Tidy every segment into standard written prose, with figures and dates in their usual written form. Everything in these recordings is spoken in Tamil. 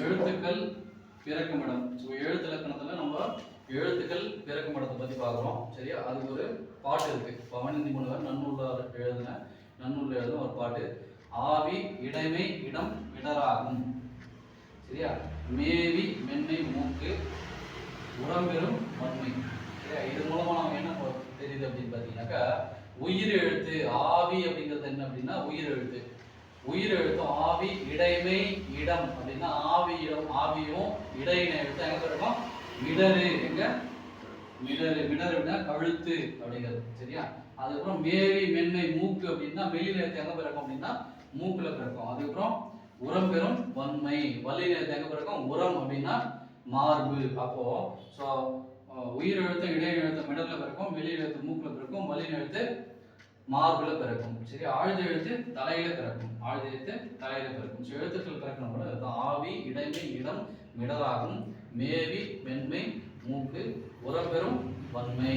எழுத்துக்கள் பிறக்கும் இடம். எழுத்து இலக்கணத்துல நம்ம எழுத்துக்கள் பிறக்கும் இடத்தை பத்தி பார்க்குறோம். சரியா? அதுக்கு ஒரு பாட்டு இருக்கு. பவனந்தி முனிவர் நன்னூல்ல எழுதின ஒரு பாட்டு. ஆவி இடைமை இடம் இடராகும். சரியா? மேவி மென்மை மூக்கு உடம்பெரும் வன்மை. சரியா? இது மூலமா நம்ம என்ன தெரியுது அப்படின்னு பார்த்தீங்கன்னாக்கா, உயிர் எழுத்து ஆவி அப்படிங்கிறது என்ன அப்படின்னா உயிர் எழுத்து. உயிர் எழுத்தும் ஆவி இடைமை இடம் அப்படின்னா ஆவி இடம் ஆவியும் இடையின எழுத்து எங்க இருக்கும்? மிடரு. எங்க? மிடரு. மிடருன்னா கழுத்து அப்படிங்கிறது. சரியா? அதுக்கப்புறம் மேவி மென்மை மூக்கு அப்படின்னா மெல்லி நேரத்தை எங்க பிறக்கும் அப்படின்னா மூக்குல பிறக்கும். அதுக்கப்புறம் உரம் பெறும் வன்மை. வலி நேரத்தை எங்க பிறக்கும்? உரம் அப்படின்னா மார்பு. அப்போ ஸோ உயிர் எழுத்தும் இடையின எழுத்து மிடர்ல பிறக்கும், வெளி எழுத்து மூக்குல பிறக்கும், வலி எழுத்து மார்புல பிறக்கும். சரி, ஆழ்ந்த எழுத்து தலையில பிறக்கும். ஆழ்ந்த எழுத்து தலையில பிறக்கும். எழுத்துக்கள் பிறக்கணும் கூட அதுதான். ஆவி இடைமை இடம் மிடராகும், மேவி மென்மை மூக்கு உரப்பெறும் வன்மை.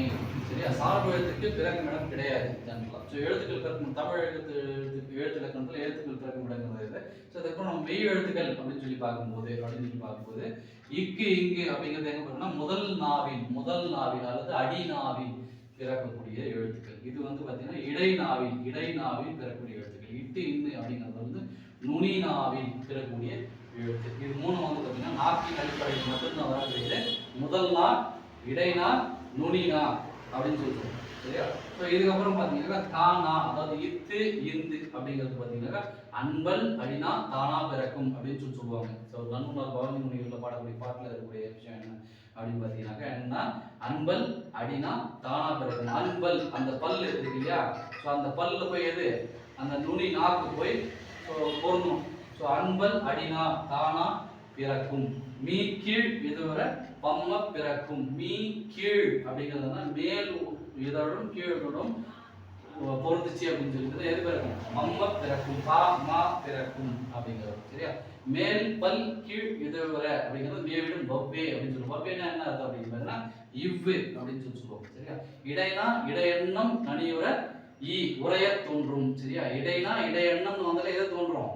சரியா? சார்பு எழுத்துக்கு பிறக்கும் இடம் கிடையாது ஜெனரலா. ஸோ எழுத்துக்கள் பிறக்கும் தமிழ் எழுத்து இலக்கணத்துல எழுத்துக்கள் பிறக்கும் இடங்கிறது. ஸோ அதுக்கப்புறம் நம்ம மெய் எழுத்துக்கள் அப்படின்னு சொல்லி பார்க்கும்போது இக்கு இங்கு அப்படிங்கிறது எங்க போறோம்னா முதல் நாவில் அல்லது அடி நாவில் பிறக்கக்கூடிய எழுத்துக்கள். இது வந்து பாத்தீங்கன்னா இடைநாவில் பிறக்கக்கூடிய எழுத்துக்கள். இட்டு இன்னு அப்படிங்கிறது நுனி நாவில் பிறக்கக்கூடிய எழுத்து. இது மூணு வந்து பாத்தீங்கன்னா நாக்கின் அடிப்படையில் மட்டும்தான் வரக்கூடியது. முதல் நா, இடைநா, நுனினா அப்படின்னு சொல்லுவோம். சரியா? ஸோ இதுக்கப்புறம் பாத்தீங்கன்னா தானா, அதாவது இத்து இந்து அப்படிங்கிறது பாத்தீங்கன்னா அன்பல் அடினா தானா பிறக்கும் அப்படின்னு சொல்லுவாங்க. ஸோ நன்னூலார் பவனி முனிவர்ல பாடக்கூடிய பாட்டுல இருக்கக்கூடிய விஷயம் என்ன அப்படின்னு பாத்தீங்கன்னாக்கா என்னன்னா அன்பல் அடினா தானா பிறக்கும். அன்பல் அந்த பல் இருக்கு இல்லையா? ஸோ அந்த பல்ல போய் எது அந்த நுனி நாக்கு போய் பொருந்தும். ஸோ அன்பல் அடினா தானா பிறக்கும். மீ கீழ் இதுவரை பம்ம பிறக்கும். மீ கீழ் அப்படிங்கிறதுனா மேல் இதழும் கீழும் பொருந்துச்சு அப்படின்னு சொல்லிட்டு எது பிறக்கும்? மம்ம பிறக்கும். பா மா பிறக்கும் அப்படிங்கிறது. சரியா? மேல் பல் கீழ் இதுவரை அப்படிங்கிறது மேவிடும் வவ்வே அப்படின்னு சொல்லுவோம். வவ்வேனா என்ன அர்த்தம் அப்படின்னு பார்த்தீங்கன்னா இவ்வு அப்படின்னு சொல்லுவோம். சரியா? இடைனா இடையெண்ணம் நனியுற ஈ உரைய தோன்றும். சரியா? இடைனா இடையெண்ணம் வந்தாலே எதை தோன்றும்?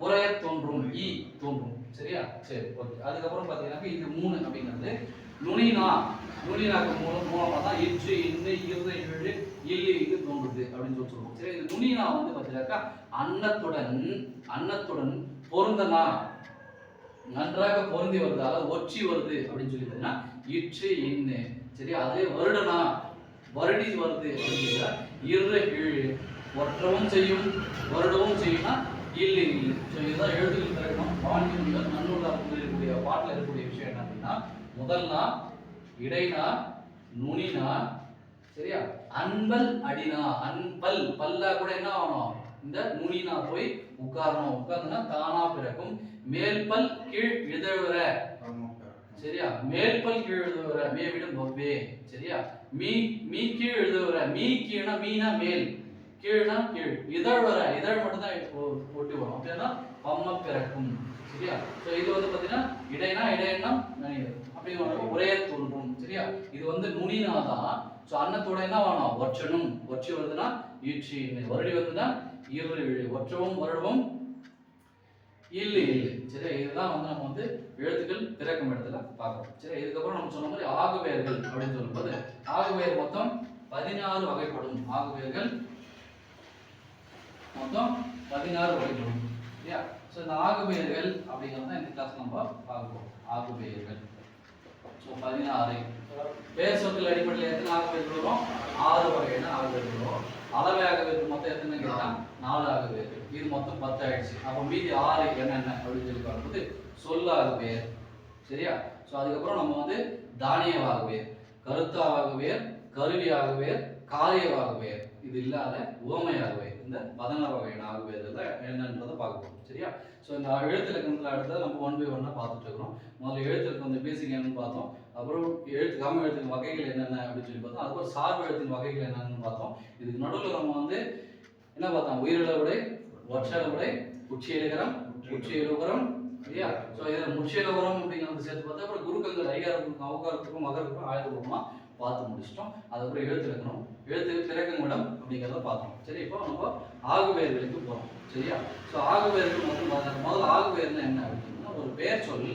உரைய தோன்றும், ஈ தோன்றும். சரியா? சரி, ஓகே. அதுக்கப்புறம் பார்த்தீங்கன்னா இது மூணு அப்படிங்கிறது நுனிநாக்கு மூலமா தான் இற்று இன்னு இரு இழு இல்லு இது தோன்றுது அப்படின்னு சொல்லுவோம். சரி, இது நுனினா வந்து பார்த்தீங்கன்னாக்கா அன்னத்துடன் பொருந்தனா நன்றாக பொருந்தி வருது, அதாவது ஒற்றி வருது அப்படின்னு சொல்லி பார்த்தீங்கன்னா இற்று இன்னு. சரி, அதே வருடனா வருடி வருது அப்படின்னு இரு இழு ஒற்றவும் செய்யும் வருடவும் செய்யும்னா இல்லு இல்லு. ஸோ இதுதான் எழுத்துக்கள் பிறக்கணும். பவனி முனிவர் நன்னூலார் இருக்கக்கூடிய பாட்டில் இருக்கக்கூடிய விஷயம் என்ன அப்படின்னா முதல் நா, இடைநா, நுனினா. சரியா? அன்பல் அடினா. அன்பல் பல்லா கூட என்ன ஆகணும்? இந்த நுனினா போய் உட்காரணும். உட்கார்ந்துனா தானா பிறக்கும். மேல்பல் கீழ் இதழுற. சரியா? மேல்பல் கீழ் எழுதுவர மேவிடும் வவ்வே. சரியா? மீ கீழ் எழுதுவர மீ கீழ்னா மீனா மேல், கீழ்னா கீழ், இதழ் மட்டும் தான் ஒட்டி வரும். அப்படின்னா பம்ம பிறக்கும். சரியா? ஸோ இது வந்து பார்த்தீங்கன்னா இடைனா இடையெண்ணம் அப்படி உரைய தோன்றும். சரியா? இது வந்து நுனினாதான். ஸோ அன்னத்தோட என்ன வேணும்? ஒற்றனும். ஒற்றி வருதுன்னா ஈற்றி. வருடி வருதுன்னா இரு இழு. ஒற்றவும் வருடவும் இல்லு இல்லு. சரியா? இதுதான் வந்து நம்ம வந்து எழுத்துக்கள் பிறக்கும் இடத்துல பார்க்கணும். சரி, இதுக்கப்புறம் நம்ம சொன்ன மாதிரி ஆகுபெயர்கள் அப்படின்னு சொல்லும்போது ஆகுபெயர் மொத்தம் 16 வகைப்படும். ஆகுபெயர்கள் மொத்தம் 16 வகைப்படும். சரியா? ஸோ இந்த ஆகுபெயர்கள் அப்படிங்கிறத இந்த கிளாஸ் நம்ம பார்ப்போம். ஆகுபெயர்கள் ஸோ 16. பெயர் சொற்கள் அடிப்படையில் எத்தனை ஆகுபெயர்கள் வரும்? 6 வகையான ஆகுபெயர்கள் வரும். அளவை ஆகுபெயர்கள் மொத்தம் எத்தனை கேட்டா 4 ஆகுபெயர்கள். இது மொத்தம் 10 ஆயிடுச்சு. அப்போ மீதி 6 என்னென்ன அப்படின்னு சொல்லி பார்க்கும்போது சொல் ஆகுபெயர். சரியா? ஸோ அதுக்கப்புறம் நம்ம வந்து தானிய ஆகுபெயர், கருத்தாகுபெயர், கருவி ஆகுபெயர், காரிய ஆகுபெயர், இது இல்லாத உவமை ஆகுபெயர். இந்த 16 வகையான ஆகுபெயர்கள் என்னன்றதை பார்க்க போறோம். சரியா? ஸோ இந்த எழுத்து இலக்கணத்தில் அடுத்தது நம்ம 1 by 1 பார்த்துட்டு இருக்கிறோம். முதல்ல எழுத்து இலக்கணம் வந்து பேசிக் என்னன்னு பார்த்தோம். அப்புறம் கம எழுத்தின் வகைகள் என்னென்ன அப்படின்னு சொல்லி பார்த்தோம். அதுக்கப்புறம் சார்பு எழுத்தின் வகைகள் என்னென்னு பார்த்தோம். இதுக்கு நடுவில் நம்ம வந்து என்ன பார்த்தோம்? உயிரிழவுடை, ஒற்றளவுடை, உச்சியலுகரம், உச்சியலுகரம். சரியா? ஸோ இதில் முச்சியலுகரம் அப்படிங்கிறது சேர்த்து பார்த்தா அப்புறம் குருக்கங்கள் ஐகாரத்துக்கும் அவகாரத்துக்கும் மகரத்துக்கும் ஆயுதபூர்வமா பார்த்து முடிச்சிட்டோம். அதுக்கப்புறம் எழுத்து இலக்கணம், எழுத்து பிறக்கமிடம் அப்படிங்கிறத பார்த்தோம். சரி, இப்போ நம்ம ஆகுபெயர்களுக்கு போகிறோம். சரியா? ஸோ ஆகுபெயர்கள் முதல்ல ஆகுபெயர்னா என்ன அப்படின்னா ஒரு ஒரு பெயர் சொல்,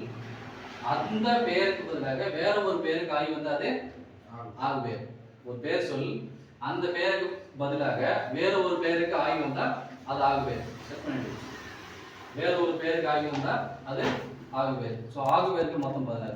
அந்த பெயருக்கு பதிலாக வேற ஒரு பெயருக்கு ஆகி வந்து அது ஆகுபெயர். ஒரு பெயர் சொல், அந்த பெயருக்கு பதிலாக வேற ஒரு பெயருக்கு ஆகி வந்தா அது ஆகுபெயர். செட் பண்ணிட்டு வேற ஒரு பெயருக்கு ஆகி வந்தா அது ஆகுபெயர். ஸோ ஆகுபெயருக்கு மொத்தம் 16.